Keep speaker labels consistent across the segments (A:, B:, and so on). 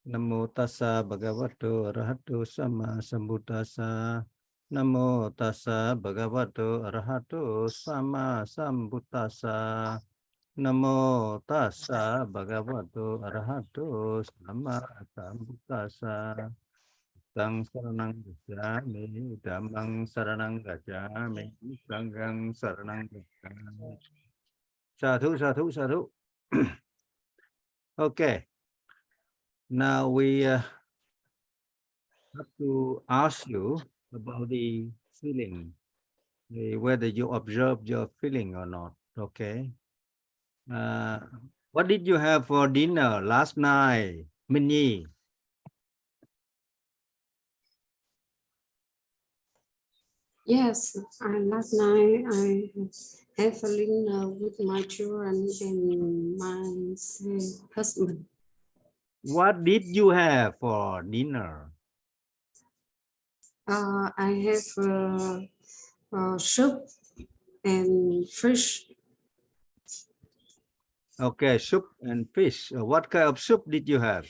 A: Namo tassa bhagavato arahato sama sambuddhassa. Namo tassa bhagavato arahato sama sambuddhassa. Namo tassa bhagavato arahato sama sambuddhassa. Sang saranang gacchami, dhammang saranang gacchami, sanghang saranang gacchami. Sadhu, sadhu, sadhu. Okay. Now we have to ask you about the feeling, whether you observe your feeling or not. Okay. What did you have for dinner last night, Minnie?
B: Yes, last night I have a dinner with my children and my husband.
A: What did you have for dinner?
B: I have soup and fish.
A: Okay, soup and fish. What kind of soup did you have?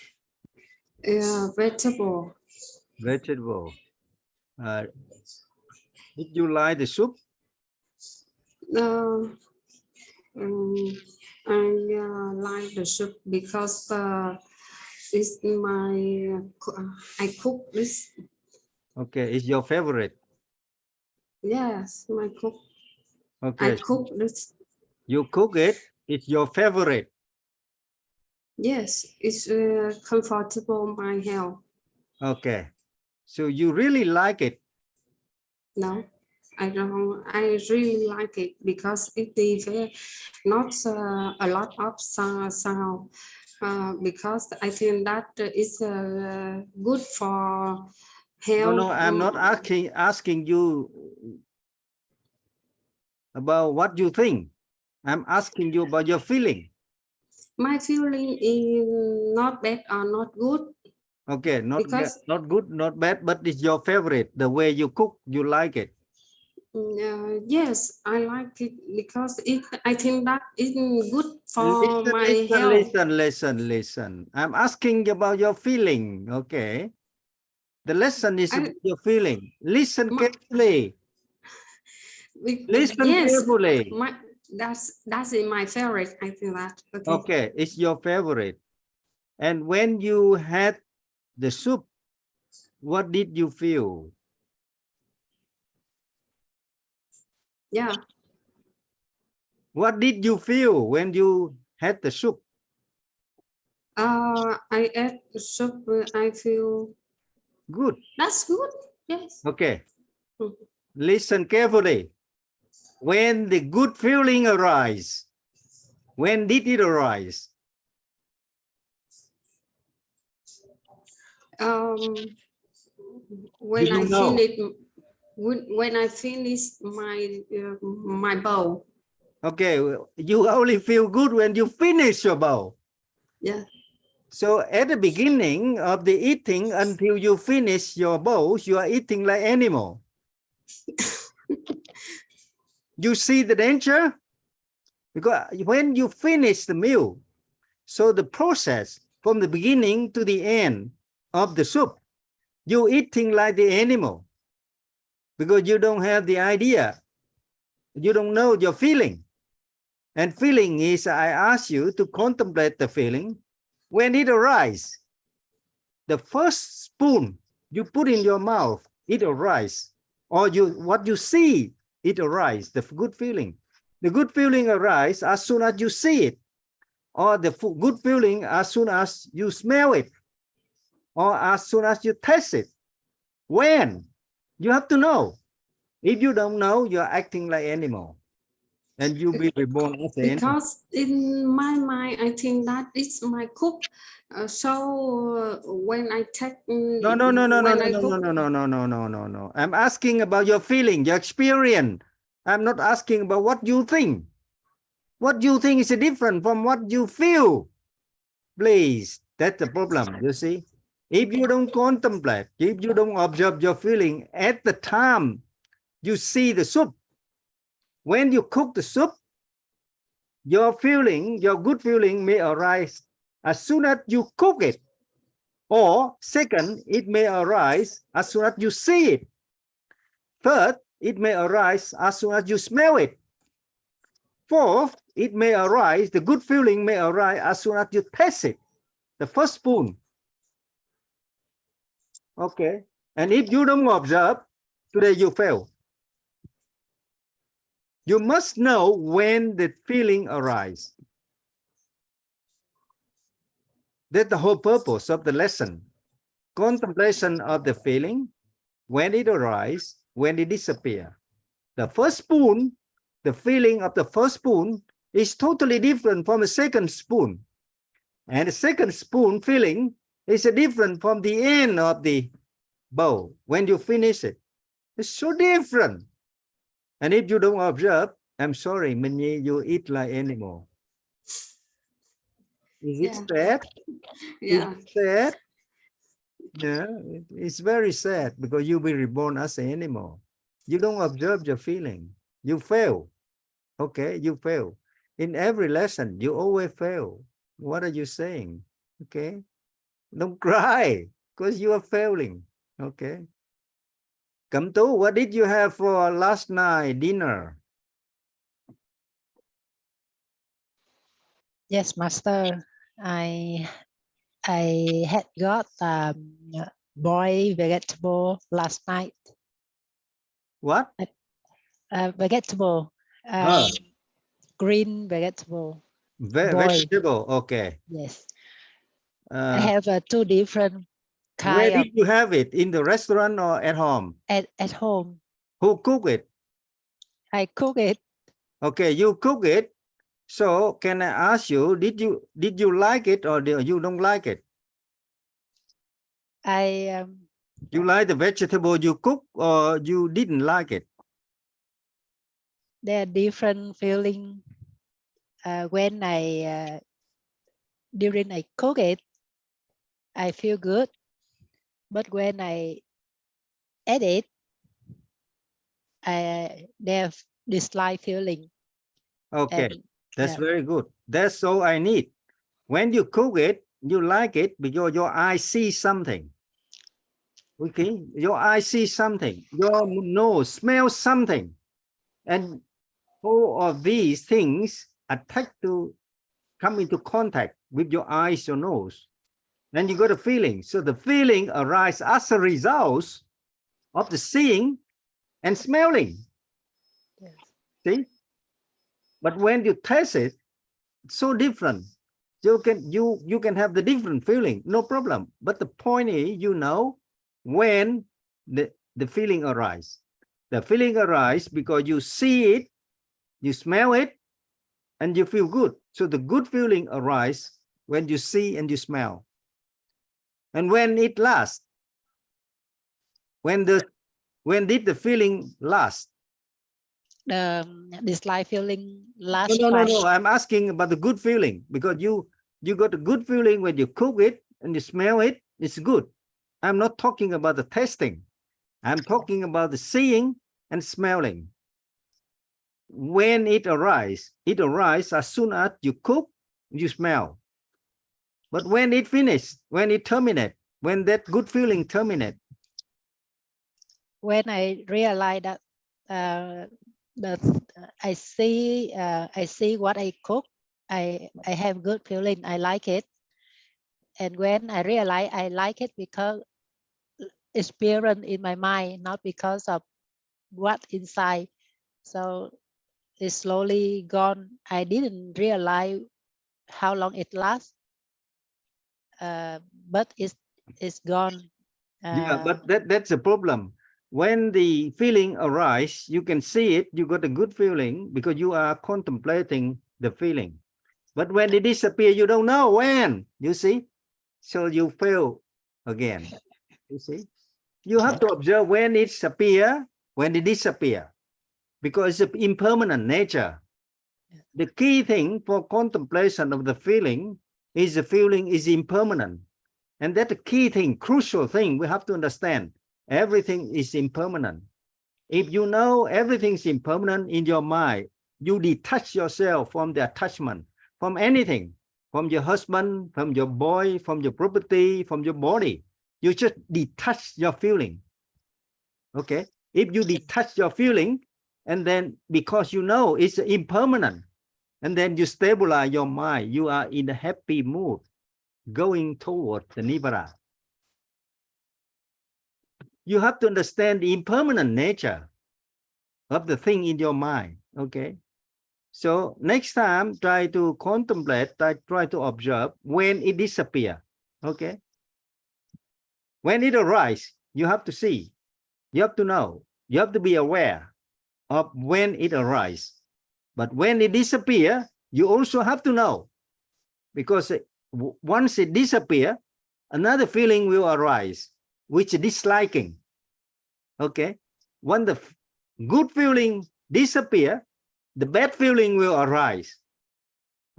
B: Vegetable.
A: Vegetable. Did you like the soup?
B: I like the soup because it's my I cook this.
A: Okay, it's your favorite.
B: Yes, my cook.
A: Okay.
B: I cook this.
A: You cook it. It's your favorite.
B: Yes, it's comfortable my health.
A: Okay. So you really like it?
B: No, I don't. I really like it because it is not a lot of sound. Because I think that is good for health.
A: No, I'm not asking you about what you think. I'm asking you about your feeling.
B: My feeling is not bad or not good.
A: Okay, not
B: because
A: not good, not bad, but it's your favorite. The way you cook, you like it.
B: Yes, I like it because I think that is good for my health.
A: Listen. I'm asking about your feeling. Okay. The lesson is about your feeling. Listen carefully. Listen
B: Yes,
A: carefully.
B: that's in my favorite. I think that.
A: Okay, it's your favorite. And when you had the soup, what did you feel?
B: Yeah.
A: What did you feel when you had the soup?
B: I ate soup. I feel
A: Good.
B: that's good. Yes.
A: Okay. Listen carefully. When the good feeling arise, when did it arise?
B: When I finish, when I finish my bowl.
A: Okay, you only feel good when you finish your bowl.
B: Yeah.
A: So at the beginning of the eating, until you finish your bowls, you are eating like animal. You see the danger? Because when you finish the meal, so the process from the beginning to the end of the soup, you're eating like the animal because you don't have the idea. You don't know your feeling. And feeling is, I ask you to contemplate the feeling. When it arises, the first spoon you put in your mouth, it arises. Or what you see, it arises, the good feeling. The good feeling arises as soon as you see it. Or the good feeling as soon as you smell it. Or as soon as you taste it. When? You have to know. If you don't know, you're acting like animal. And you'll be reborn as an animal.
B: Because in my mind, I think that it's my cook. So when I take
A: No. I'm asking about your feeling, your experience. I'm not asking about what you think. What you think is different from what you feel. Please, that's the problem, you see. If you don't contemplate, if you don't observe your feeling at the time you see the soup, when you cook the soup, your feeling, your good feeling may arise as soon as you cook it. Or second, it may arise as soon as you see it. Third, it may arise as soon as you smell it. Fourth, it may arise, the good feeling may arise as soon as you taste it. The first spoon. Okay. And if you don't observe, today you fail. You must know when the feeling arises. That's the whole purpose of the lesson. Contemplation of the feeling, when it arises, when it disappears. The first spoon, the feeling of the first spoon is totally different from the second spoon. And the second spoon feeling is different from the end of the bowl when you finish it. It's so different. And if you don't observe, I'm sorry, Minnie, you eat like animal. Is it sad?
B: Yeah.
A: Is it sad? Yeah, it's very sad because you will be reborn as an animal. You don't observe your feeling. You fail. Okay, you fail. In every lesson, you always fail. What are you saying? Okay. Don't cry because you are failing. Okay. Cẩm Tú, what did you have for last night dinner?
C: Yes, Master. I had got boiled vegetable last night.
A: What?
C: Vegetable,
A: Ah.
C: green vegetable. Boiled.
A: Vegetable. Okay.
C: Yes, I have two different
A: Where
C: kind of
A: did you have it? In the restaurant or at home?
C: at home.
A: Who cooked it?
C: I cook it.
A: Okay, you cook it. So can I ask you, did you like it or you don't like it? You like the vegetable you cook or you didn't like it?
C: There are different feeling when during I cook it, I feel good, but when I eat it, there's dislike feeling.
A: Okay,
C: And,
A: that's very good. That's all I need. When you cook it, you like it because your eye sees something. Okay, your eye sees something. Your nose smells something. And all of these things come into contact with your eyes, your nose. Then you got a feeling. So the feeling arises as a result of the seeing and smelling.
C: Yes.
A: See? But when you taste it, it's so different. You can have the different feeling, no problem. But the point is, you know, when the feeling arises. The feeling arises because you see it, you smell it, and you feel good. So the good feeling arises when you see and you smell. And when it lasts, when did the feeling last?
C: The dislike feeling last
A: No,
C: time.
A: I'm asking about the good feeling because you got a good feeling when you cook it and you smell it, it's good. I'm not talking about the tasting. I'm talking about the seeing and smelling. When it arises as soon as you cook, you smell. But when it finishes, when it terminates, when that good feeling terminates.
C: When I realize that I see what I cook, I have good feeling. I like it, and when I realize I like it because experience in my mind, not because of what inside. So it's slowly gone. I didn't realize how long it lasts, but it's gone.
A: Yeah, but that's a problem. When the feeling arises, you can see it, you got a good feeling because you are contemplating the feeling. But when it disappears, you don't know when, you see? So you fail again, you see? You have to observe when it appears, when it disappears, because it's impermanent nature. The key thing for contemplation of the feeling is the feeling is impermanent. And that's the key thing, crucial thing we have to understand. Everything is impermanent. If you know everything's impermanent in your mind, you detach yourself from the attachment, from anything. from your husband, from your boy, from your property, from your body. You just detach your feeling. Okay. If you detach your feeling, and then because you know it's impermanent, and then you stabilize your mind, you are in a happy mood going toward the Nibbana. You have to understand the impermanent nature of the thing in your mind. Okay. So next time, try to contemplate, try to observe when it disappears. Okay. When it arises, you have to see, you have to know, you have to be aware of when it arises. But when it disappears, you also have to know, because once it disappears, another feeling will arise, which is disliking. Okay. When the good feeling disappears, the bad feeling will arise.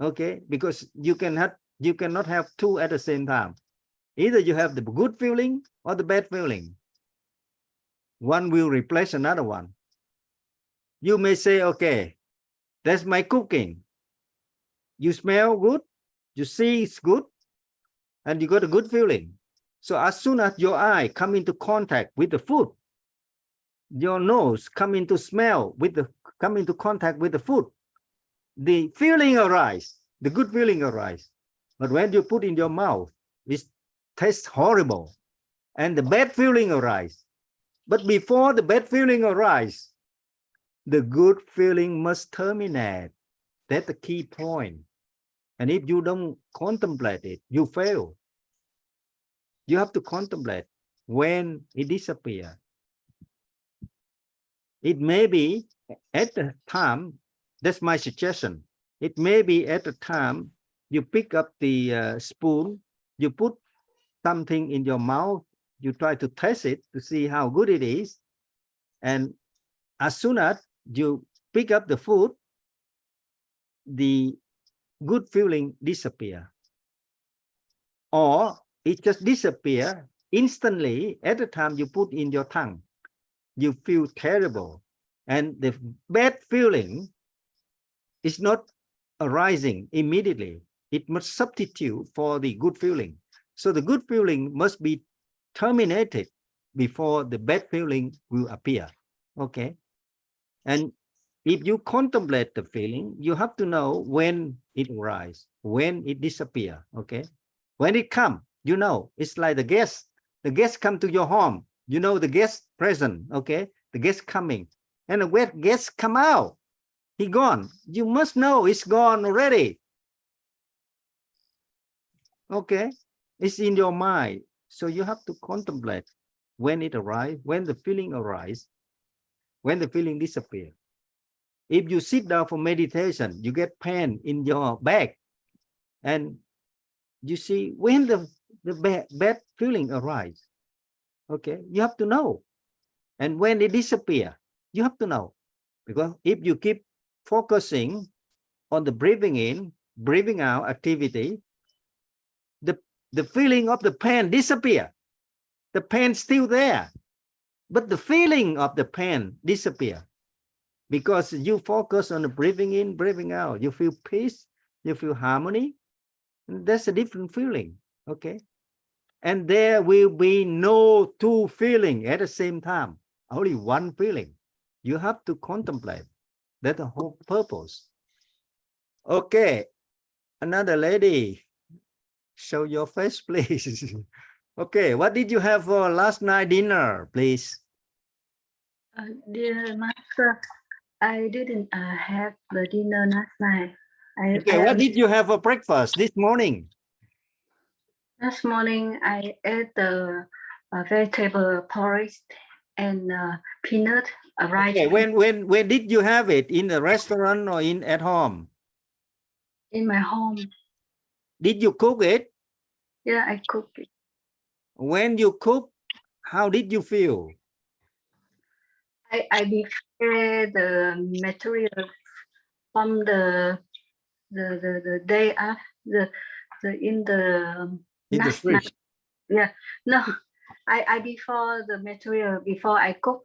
A: Okay, because you cannot have two at the same time. Either you have the good feeling or the bad feeling. One will replace another one. You may say, okay, that's my cooking. You smell good, you see it's good, and you got a good feeling. So as soon as your eye come into contact with the food, your nose come into contact with the food, the feeling arise, the good feeling arise. But when you put in your mouth, it tastes horrible, and the bad feeling arise. But before the bad feeling arise, the good feeling must terminate. That's the key point. And if you don't contemplate it, you fail. You have to contemplate when it disappears. It may be at the time, that's my suggestion. It may be at the time you pick up the spoon, you put something in your mouth, you try to taste it to see how good it is. And as soon as you pick up the food, the good feeling disappear. Or it just disappear instantly at the time you put in your tongue. You feel terrible. And the bad feeling is not arising immediately. It must substitute for the good feeling. So the good feeling must be terminated before the bad feeling will appear. Okay. And if you contemplate the feeling, you have to know when it arises, when it disappears. Okay. When it comes, you know, it's like the guest. The guest come to your home. You know the guest present. Okay. The guest coming. And the guest come out. He gone. You must know it's gone already. Okay. It's in your mind. So you have to contemplate when it arrives, when the feeling arises, when the feeling disappears. If you sit down for meditation, you get pain in your back. And you see when the bad feeling arises. Okay. You have to know. And when it disappears, you have to know. Because if you keep focusing on the breathing in, breathing out activity, the feeling of the pain disappear. The pain still there, but the feeling of the pain disappear because you focus on the breathing in, breathing out. You feel peace, you feel harmony. That's a different feeling. Okay. And there will be no two feelings at the same time, only one feeling. You have to contemplate. That's the whole purpose. Okay. Another lady. Show your face, please. Okay, what did you have for last night dinner, please?
D: Dear Master, I didn't have the dinner last night.
A: Okay, what did you have for breakfast this morning?
D: This morning I ate the vegetable porridge and peanut rice.
A: Okay, when did you have it? In a restaurant or at home?
D: In my home.
A: Did you cook it?
D: Yeah, I cook it.
A: When you cook, how did you feel?
D: I prepare the material from the day after in the
A: fridge.
D: Yeah, no, I before the material before I cook.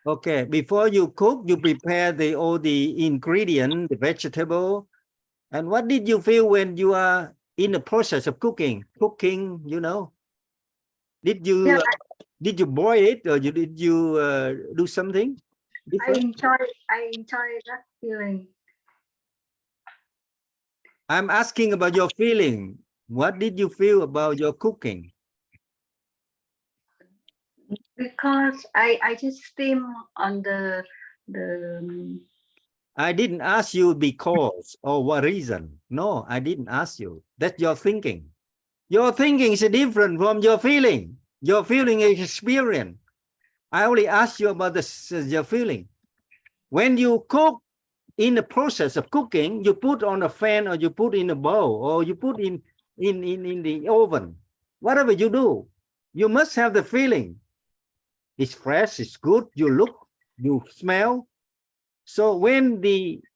A: Okay, before you cook, you prepare all the ingredient, the vegetable, And what did you feel when you are in the process of cooking? Cooking, you know, did you
D: Yeah,
A: did you boil it or did you do something
D: I
A: different?
D: enjoy that feeling.
A: I'm asking about your feeling. What did you feel about your cooking?
D: Because I just steam on the
A: I didn't ask you because or what reason. No, I didn't ask you. That's your thinking. Your thinking is different from your feeling. Your feeling is experience. I only asked you about your feeling. When you cook, in the process of cooking, you put on a fan or you put in a bowl or you put in the oven. Whatever you do, you must have the feeling. It's fresh, it's good, you look, you smell. So when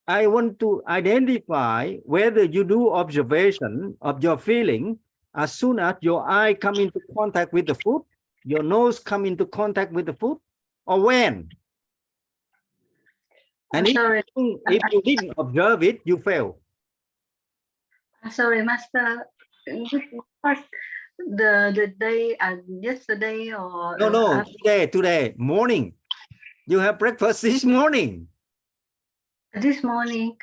A: I want to identify whether you do observation of your feeling, as soon as your eye come into contact with the food, your nose come into contact with the food, or when. And
D: sorry,
A: if you didn't observe it, you fail.
D: sorry, Master. What the day yesterday or
A: No, today, morning. You have breakfast this morning.
D: this morning?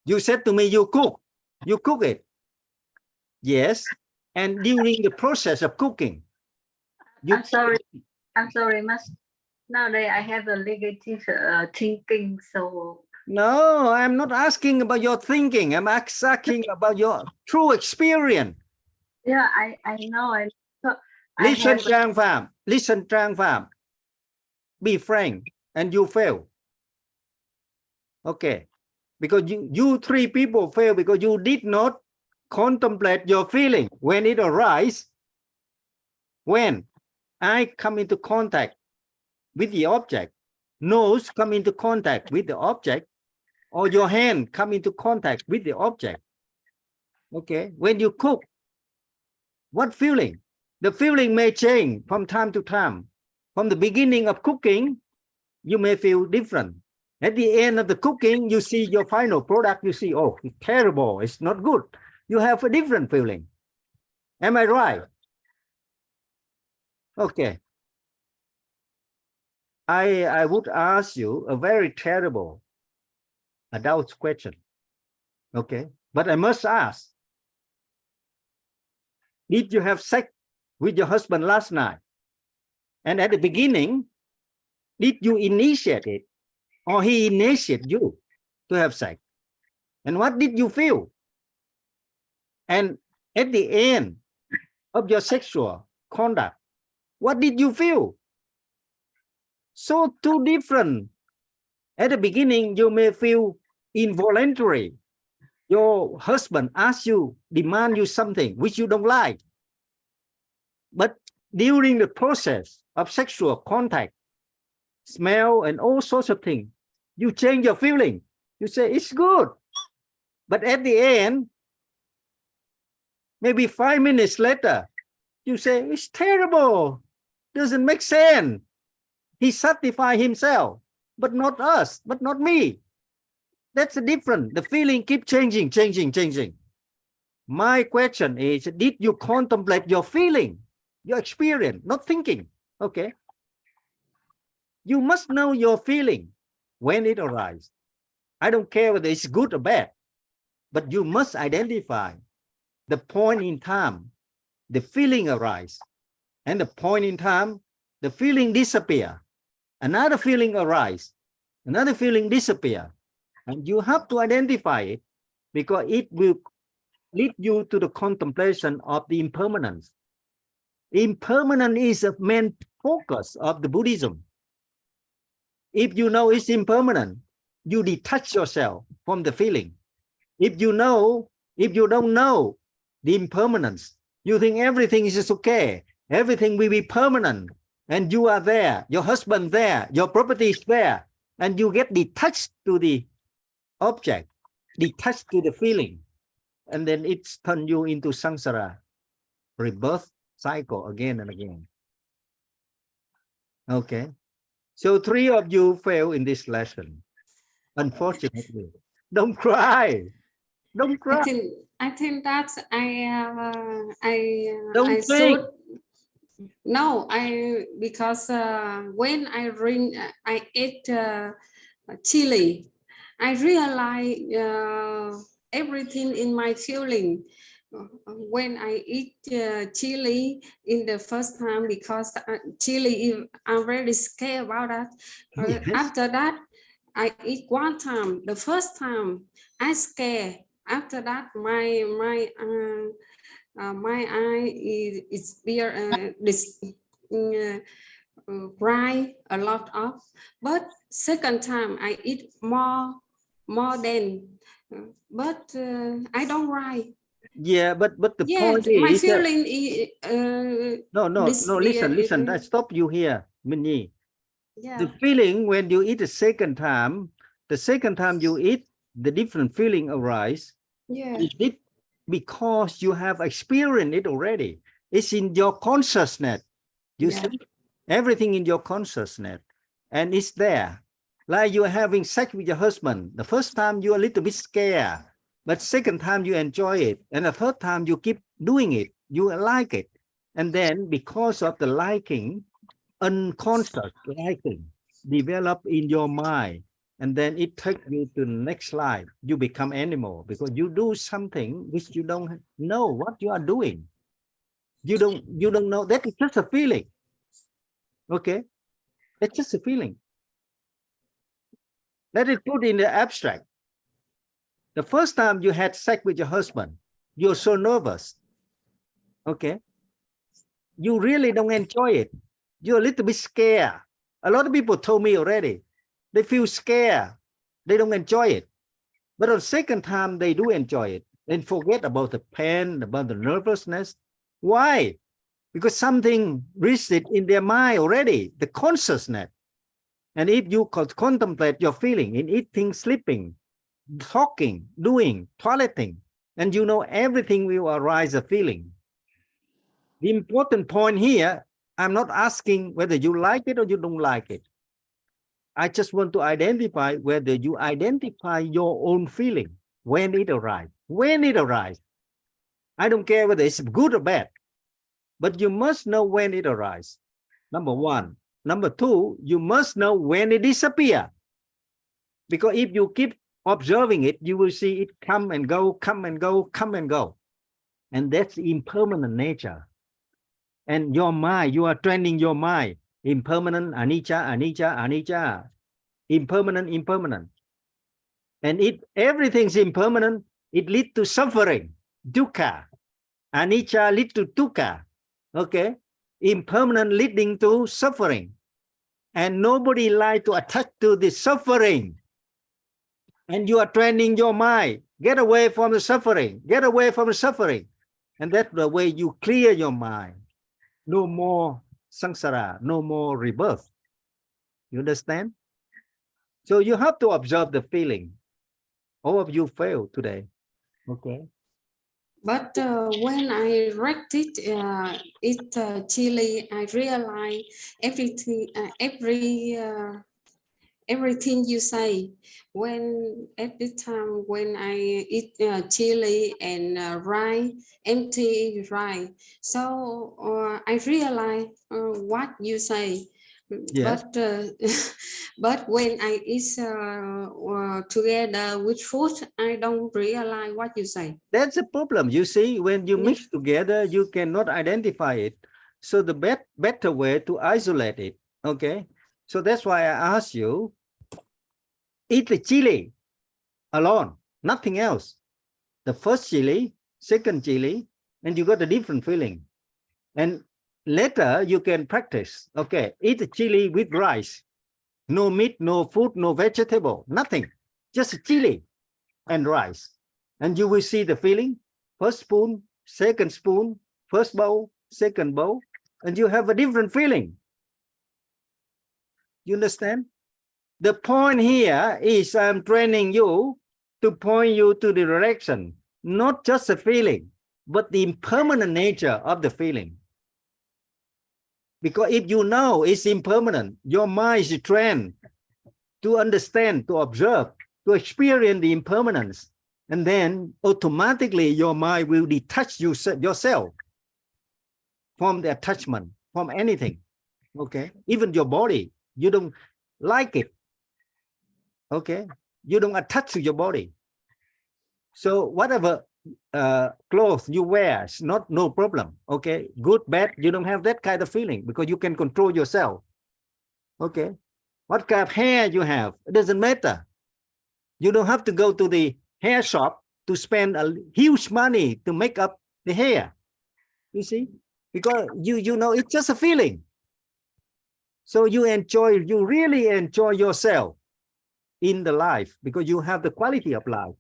A: You said to me, you cook it. Yes. And during the process of cooking, you
D: I'm sorry, Master. Nowadays I have a negative thinking, so
A: No, I'm not asking about your thinking. I'm asking about your true experience.
D: yeah, I know. I
A: Listen,
D: have
A: Trang Phạm. Listen, Trang Phạm. Be frank, and you fail. Okay. Because you three people fail because you did not contemplate your feeling when it arises. When I come into contact with the object, nose come into contact with the object, or your hand come into contact with the object. Okay. When you cook, what feeling? The feeling may change from time to time. From the beginning of cooking, you may feel different. At the end of the cooking, you see your final product, you see, oh, it's terrible, it's not good. You have a different feeling. Am I right? Okay. I would ask you a very terrible adult question. Okay. But I must ask, did you have sex with your husband last night? And at the beginning, did you initiate it or he initiated you to have sex? And what did you feel? And at the end of your sexual conduct, what did you feel? So two different. At the beginning, you may feel involuntary. Your husband asks you, demand you something which you don't like. But during the process of sexual contact, smell and all sorts of things, you change your feeling. You say, it's good. But at the end, maybe 5 minutes later, you say, it's terrible. Doesn't make sense. He satisfied himself, but not us, but not me. That's the difference. The feeling keep changing. My question is, did you contemplate your feeling, your experience, not thinking? Okay. You must know your feeling when it arises. I don't care whether it's good or bad, but you must identify the point in time the feeling arises, and the point in time the feeling disappear. Another feeling arises, another feeling disappear, and you have to identify it because it will lead you to the contemplation of the impermanence. Impermanence is a main focus of the Buddhism. If you know it's impermanent, you detach yourself from the feeling. If you don't know the impermanence, you think everything is just okay, everything will be permanent, and you are there, your husband there, your property is there, and you get detached to the object, detached to the feeling, and then it's turn you into samsara, rebirth cycle again and again. Okay, so 3 of you fail in this lesson, unfortunately. Don't cry. Don't cry.
B: I think that
A: Don't
B: I
A: think.
B: should. No, because when I ate chili, I realize everything in my feeling. When I eat chili in the first time, because chili, I'm very scared about that.
A: Yes.
B: After that, I eat one time. The first time, I scared. After that, my eye is beer this cry a lot of, but second time I eat more than, but I don't cry.
A: Yeah, but the
B: Yeah,
A: point
B: my
A: is that
B: feeling
A: no, listen. I stop you here, Minnie.
B: Yeah,
A: The feeling when you eat the second time you eat, the different feeling arise.
B: yeah,
A: Is it because you have experienced it already? It's in your consciousness. You
B: yeah,
A: see everything in your consciousness, and it's there. Like you are having sex with your husband. The first time you are a little bit scared, but second time you enjoy it, and the third time you keep doing it. You like it, and then because of the liking, unconscious liking develop in your mind, and then it takes you to the next life. You become animal because you do something which you don't know what you are doing. You don't know. That is just a feeling. Okay, that's just a feeling. Let it put in the abstract. The first time you had sex with your husband, you're so nervous. Okay, you really don't enjoy it. You're a little bit scared. A lot of people told me already. They feel scared. They don't enjoy it. But on the second time, they do enjoy it and forget about the pain, about the nervousness. Why? Because something reached it in their mind already, the consciousness. And if you contemplate your feeling in eating, sleeping, talking, doing, toileting, and you know everything will arise a feeling. The important point here, I'm not asking whether you like it or you don't like it. I just want to identify whether you identify your own feeling when it arrives. When it arrives, I don't care whether it's good or bad, but you must know when it arrives. Number one. Number two, you must know when it disappears. Because if you keep observing it, you will see it come and go, come and go, come and go. And that's impermanent nature. And your mind, you are training your mind. Impermanent, anicca, anicca, anicca. Impermanent, impermanent. And if everything's impermanent, it leads to suffering, dukkha. Anicca leads to dukkha. Okay? Impermanent leading to suffering. And nobody like to attach to the suffering. And you are training your mind. Get away from the suffering. Get away from the suffering. And that's the way you clear your mind. No more samsara, no more rebirth. You understand? So you have to observe the feeling. All of you fail today. Okay.
B: but when I read it chili, I realize everything, everything you say. When at the time when I eat chili and rice, empty rice, so I realize what you say.
A: Yes.
B: But but when I eat together with food, I don't realize what you say.
A: That's a problem. You see, when you mix together, you cannot identify it. So the better way to isolate it. Okay. So that's why I asked you, eat the chili alone, nothing else. The first chili, second chili, and you got a different feeling. And later you can practice. Okay, eat the chili with rice. No meat, no food, no vegetable, nothing. Just chili and rice. And you will see the feeling. First spoon, first bowl, second bowl, and you have a different feeling. You understand? The point here is I'm training you to point you to the direction, not just a feeling, but the impermanent nature of the feeling. Because if you know it's impermanent, your mind is trained to understand, to observe, to experience the impermanence. And then automatically your mind will detach yourself from the attachment, from anything. Okay, even your body, you don't like it. Okay, you don't attach to your body. So whatever clothes you wear, it's no problem. Okay, good, bad, you don't have that kind of feeling because you can control yourself. Okay, what kind of hair you have, it doesn't matter. You don't have to go to the hair shop to spend a huge money to make up the hair. You see, because you know it's just a feeling. So you really enjoy yourself in the life because you have the quality of life.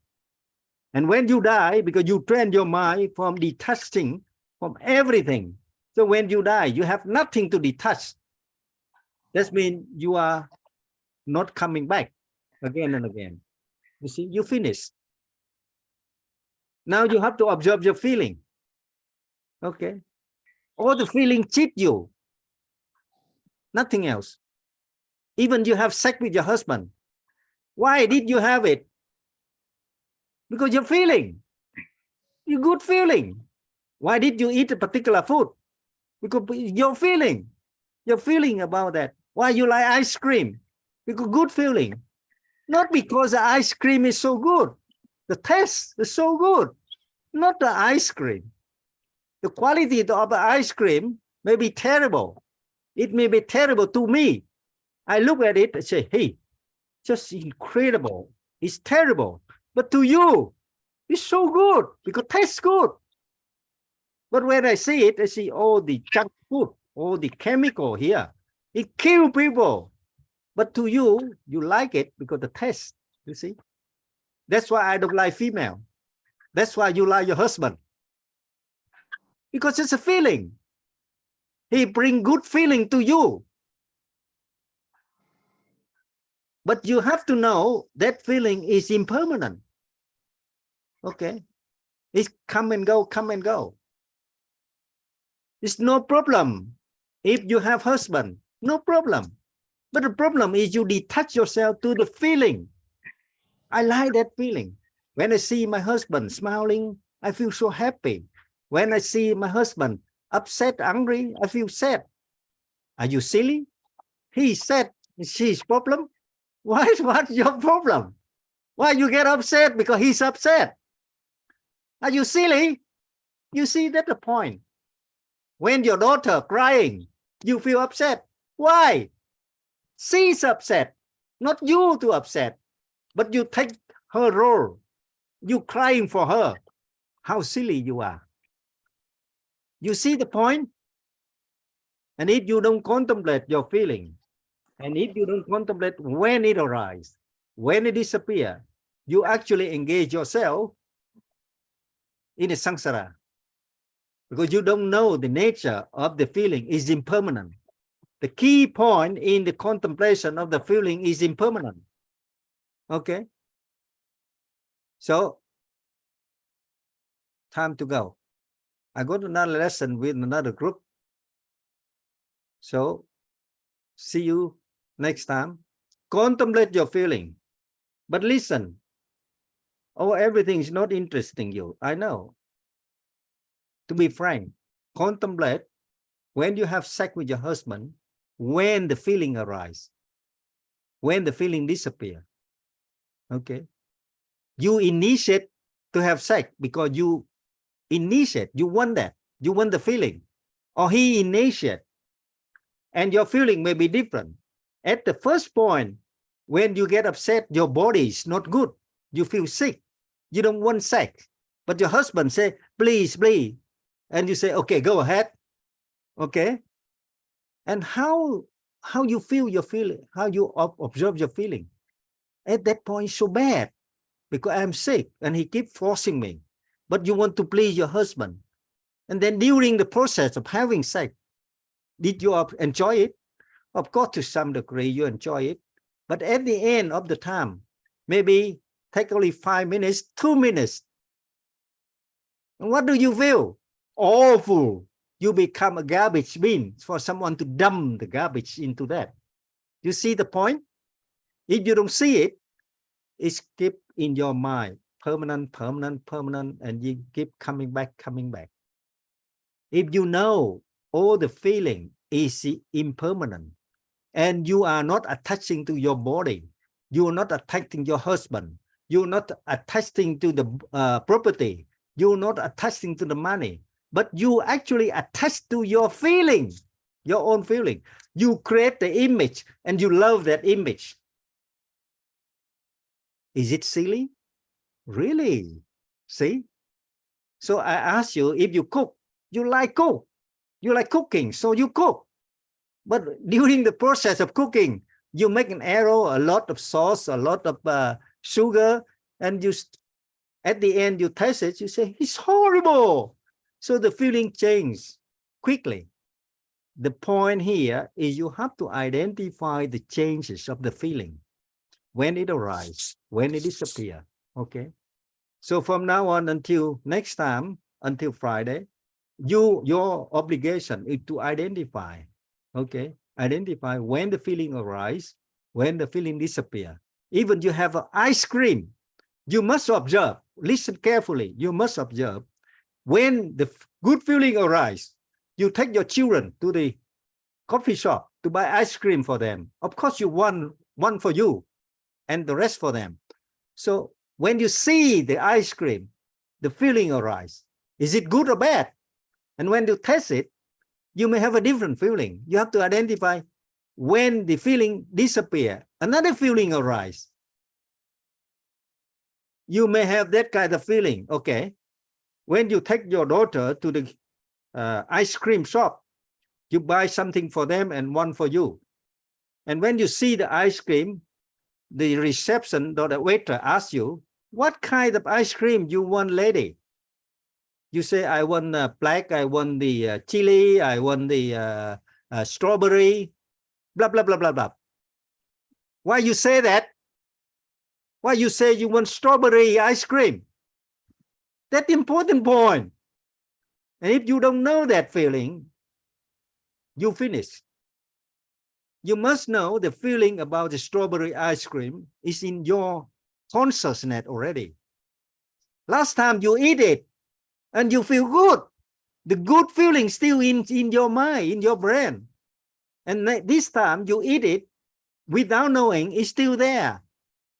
A: And when you die, because you train your mind from detaching from everything. So when you die, you have nothing to detach. That means you are not coming back again and again. You see, you finish. Now you have to observe your feeling. Okay. All the feeling cheat you. Nothing else. Even you have sex with your husband. Why did you have it? Because you're feeling. You good feeling. Why did you eat a particular food? Because you're feeling. You're feeling about that. Why you like ice cream? Because good feeling. Not because the ice cream is so good. The taste is so good. Not the ice cream. The quality of the ice cream may be terrible. It may be terrible to me. I look at it and say, hey, just incredible. It's terrible. But to you, it's so good because it tastes good. But when I see it, I see all the junk food, all the chemical here. It kills people. But to you, you like it because the taste, you see. That's why I don't like female. That's why you like your husband. Because it's a feeling. He bring good feeling to you. But you have to know that feeling is impermanent. Okay. It's come and go, come and go. It's no problem if you have husband, no problem. But the problem is you detach yourself to the feeling. I like that feeling. When I see my husband smiling, I feel so happy. When I see my husband upset, angry, I feel sad. Are you silly? He's sad. She's problem. What's your problem? Why you get upset because he's upset? Are you silly? You see, that's the point. When your daughter crying, you feel upset. Why? She's upset, not you to upset, but you take her role. You crying for her. How silly you are. You see the point? And if you don't contemplate your feeling, and if you don't contemplate when it arises, when it disappears, you actually engage yourself in a samsara. Because you don't know the nature of the feeling is impermanent. The key point in the contemplation of the feeling is impermanent. Okay. So, time to go. I go to another lesson with another group. So, see you next time. Contemplate your feeling. But listen. Oh, everything is not interesting you. I know. To be frank, contemplate when you have sex with your husband, when the feeling arises, when the feeling disappears. Okay. You initiate to have sex because you initiate, you want that, you want the feeling, or he initiate, and your feeling may be different. At the first point, when you get upset, your body is not good. You feel sick. You don't want sex. But your husband say, please, please. And you say, okay, go ahead. Okay. And how you feel your feeling, how you observe your feeling. At that point, so bad because I'm sick and he keep forcing me. But you want to please your husband. And then during the process of having sex, did you enjoy it? Of course, to some degree, you enjoy it. But at the end of the time, maybe take only 5 minutes, 2 minutes. And what do you feel? Awful. You become a garbage bin for someone to dump the garbage into that. You see the point? If you don't see it, it's kept in your mind permanent, permanent, permanent, and you keep coming back, coming back. If you know all the feeling is impermanent, and you are not attaching to your body, you are not attaching your husband, you're not attaching to the property, you're not attaching to the money, but you actually attach to your feeling, your own feeling. You create the image and you love that image. Is it silly? Really? See? So I ask you, if you cook, you like cook, you like cooking, so you cook. But during the process of cooking, you make an error, a lot of sauce, a lot of sugar, and you, at the end, you taste it, you say, it's horrible. So the feeling changes quickly. The point here is you have to identify the changes of the feeling, when it arises, when it disappears, okay? So from now on until next time, until Friday, your obligation is to identify, okay? Identify when the feeling arises, when the feeling disappears. Even you have an ice cream, you must observe, listen carefully, you must observe when the good feeling arises. You take your children to the coffee shop to buy ice cream for them. Of course, you want one for you and the rest for them. So when you see the ice cream, the feeling arises. Is it good or bad? And when you test it, you may have a different feeling. You have to identify when the feeling disappears, another feeling arises. You may have that kind of feeling, okay? When you take your daughter to the ice cream shop, you buy something for them and one for you. And when you see the ice cream, the reception or the waiter asks you, what kind of ice cream you want, lady? You say, I want black, I want the chili, I want the strawberry, blah, blah, blah, blah, blah. Why you say that? Why you say you want strawberry ice cream? That's the important point. And if you don't know that feeling, you finish. You must know the feeling about the strawberry ice cream is in your consciousness already. Last time you eat it and you feel good. The good feeling still in your mind, in your brain. And this time you eat it without knowing it's still there.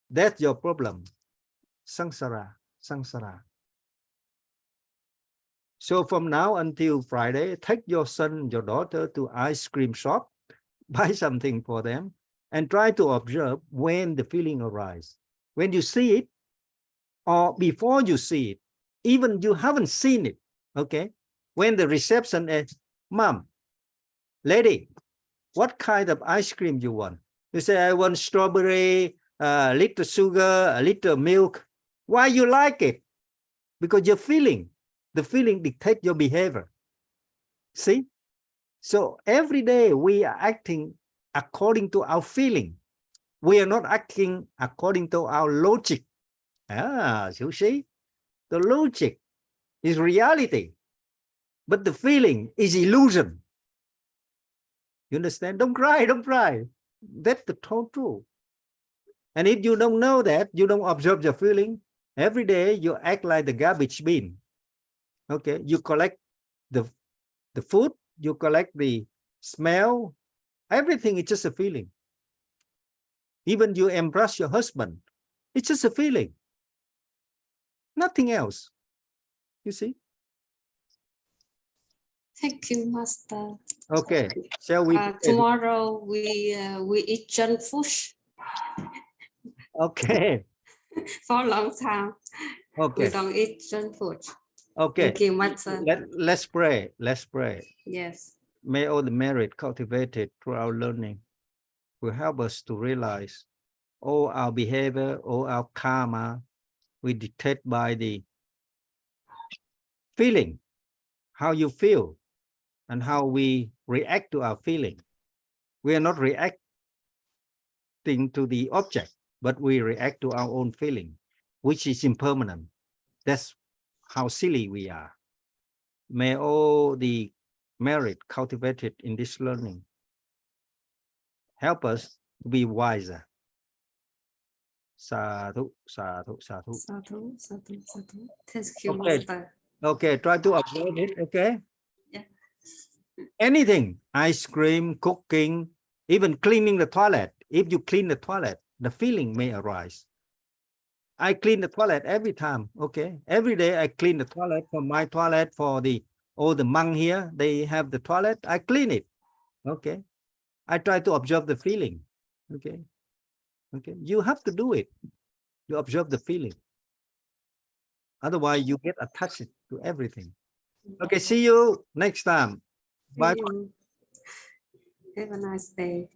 A: That's your problem. Samsara, samsara. So from now until Friday, take your son, your daughter to ice cream shop, buy something for them, and try to observe when the feeling arises. When you see it, or before you see it, even you haven't seen it, okay? When the reception is, Mom, lady, what kind of ice cream you want? You say, I want strawberry, a little sugar, a little milk. Why you like it? Because you're feeling. The feeling dictates your behavior. See? So every day we are acting according to our feeling. We are not acting according to our logic. You see? The logic is reality, but the feeling is illusion. You understand? Don't cry, don't cry. That's the total truth. And if you don't know that, you don't observe your feeling, every day you act like the garbage bin. Okay, you collect the food, you collect the smell, everything is just a feeling. Even you embrace your husband, it's just a feeling. Nothing else. You see?
B: Thank you, Master.
A: Okay, shall we?
B: Tomorrow we eat junk food
A: Okay.
B: for a long time.
A: Okay.
B: We don't eat junk food.
A: Okay.
B: Thank you, Master.
A: Let's pray. Let's pray.
B: Yes.
A: May all the merit cultivated through our learning will help us to realize all our behavior, all our karma, we dictate by the feeling, how you feel, and how we react to our feeling. We are not reacting to the object, but we react to our own feeling, which is impermanent. That's how silly we are. May all the merit cultivated in this learning help us to be wiser. Sadhu, sadhu, sadhu.
B: Sadhu, sadhu, sadhu. Thank you,
A: Okay.
B: Master.
A: Okay, try to observe it, okay?
B: Yeah.
A: Anything, ice cream, cooking, even cleaning the toilet. If you clean the toilet, the feeling may arise. I clean the toilet every time, okay? Every day I clean the toilet for my toilet, for all the monk here, they have the toilet, I clean it, okay? I try to observe the feeling, okay? Okay, you have to do it. You observe the feeling. Otherwise, you get attached to everything. Okay, see you next time. Bye.
B: See you. Have a nice day.